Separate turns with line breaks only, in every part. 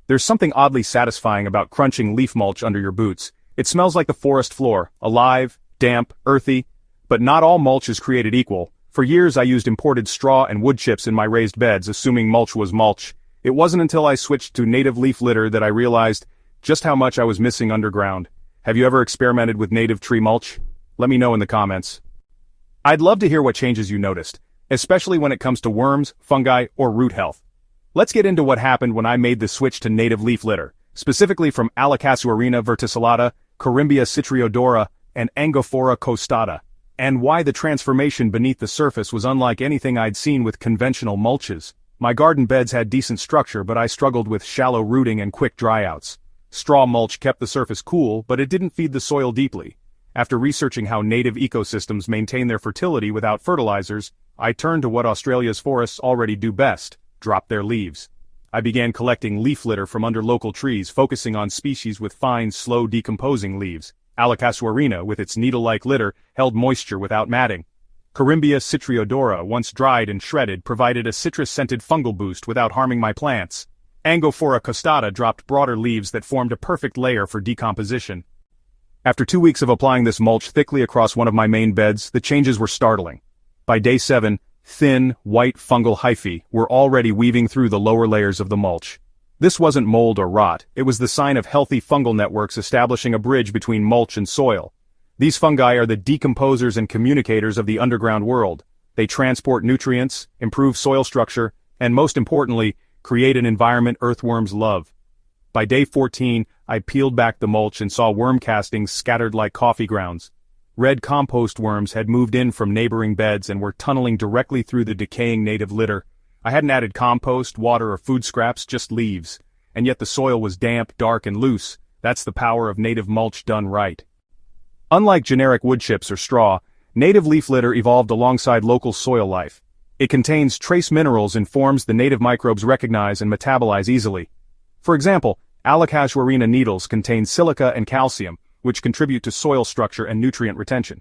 There's something oddly satisfying about crunching leaf mulch under your boots. It smells like the forest floor, alive, damp, earthy. But not all mulch is created equal. For years I used imported straw and wood chips in my raised beds, assuming mulch was mulch. It wasn't until I switched to native leaf litter that I realized just how much I was missing underground. Have you ever experimented with native tree mulch? Let me know in the comments. I'd love to hear what changes you noticed, especially when it comes to worms, fungi, or root health. Let's get into what happened when I made the switch to native leaf litter, specifically from Alocasuarina verticillata, Corymbia citriodora, and Angophora costata, and why the transformation beneath the surface was unlike anything I'd seen with conventional mulches. My garden beds had decent structure, but I struggled with shallow rooting and quick dryouts. Straw mulch kept the surface cool, but it didn't feed the soil deeply. After researching how native ecosystems maintain their fertility without fertilizers, I turned to what Australia's forests already do best: drop their leaves. I began collecting leaf litter from under local trees, focusing on species with fine, slow decomposing leaves. Alocasuarina, with its needle-like litter, held moisture without matting. Corymbia citriodora, once dried and shredded, provided a citrus-scented fungal boost without harming my plants. Angophora costata dropped broader leaves that formed a perfect layer for decomposition. After 2 weeks of applying this mulch thickly across one of my main beds, the changes were startling. By day 7, thin, white fungal hyphae were already weaving through the lower layers of the mulch. This wasn't mold or rot, it was the sign of healthy fungal networks establishing a bridge between mulch and soil. These fungi are the decomposers and communicators of the underground world. They transport nutrients, improve soil structure, and most importantly, create an environment earthworms love. By day 14, I peeled back the mulch and saw worm castings scattered like coffee grounds. Red compost worms had moved in from neighboring beds and were tunneling directly through the decaying native litter. I hadn't added compost, water, or food scraps, just leaves. And yet the soil was damp, dark, and loose. That's the power of native mulch done right. Unlike generic wood chips or straw, native leaf litter evolved alongside local soil life. It contains trace minerals in forms the native microbes recognize and metabolize easily. For example, Alocasuarina needles contain silica and calcium, which contribute to soil structure and nutrient retention.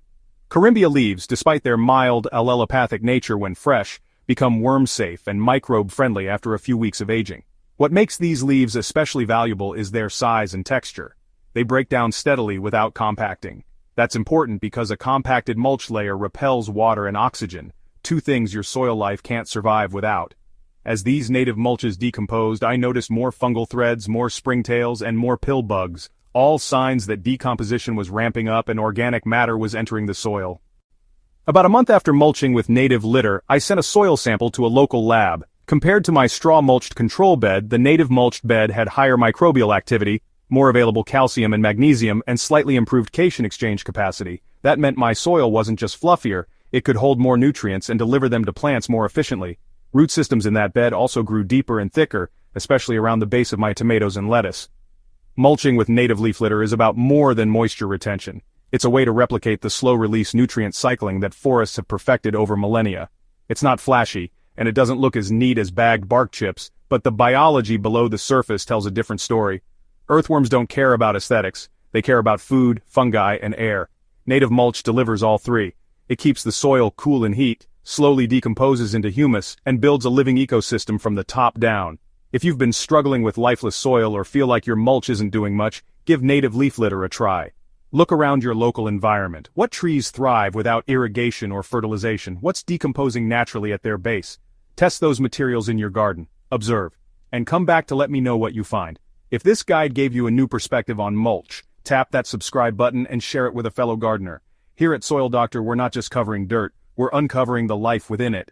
Corymbia leaves, despite their mild allelopathic nature when fresh, become worm-safe and microbe-friendly after a few weeks of aging. What makes these leaves especially valuable is their size and texture. They break down steadily without compacting. That's important because a compacted mulch layer repels water and oxygen, two things your soil life can't survive without. As these native mulches decomposed, I noticed more fungal threads, more springtails, and more pill bugs, all signs that decomposition was ramping up and organic matter was entering the soil. About a month after mulching with native litter, I sent a soil sample to a local lab. Compared to my straw-mulched control bed, the native mulched bed had higher microbial activity, more available calcium and magnesium, and slightly improved cation exchange capacity. That meant my soil wasn't just fluffier, it could hold more nutrients and deliver them to plants more efficiently. Root systems in that bed also grew deeper and thicker, especially around the base of my tomatoes and lettuce. Mulching with native leaf litter is about more than moisture retention. It's a way to replicate the slow-release nutrient cycling that forests have perfected over millennia. It's not flashy, and it doesn't look as neat as bagged bark chips, but the biology below the surface tells a different story. Earthworms don't care about aesthetics, they care about food, fungi, and air. Native mulch delivers all three. It keeps the soil cool in heat, slowly decomposes into humus, and builds a living ecosystem from the top down. If you've been struggling with lifeless soil or feel like your mulch isn't doing much, give native leaf litter a try. Look around your local environment. What trees thrive without irrigation or fertilization? What's decomposing naturally at their base? Test those materials in your garden, observe, and come back to let me know what you find. If this guide gave you a new perspective on mulch, tap that subscribe button and share it with a fellow gardener. Here at Soil Doctor, we're not just covering dirt, we're uncovering the life within it.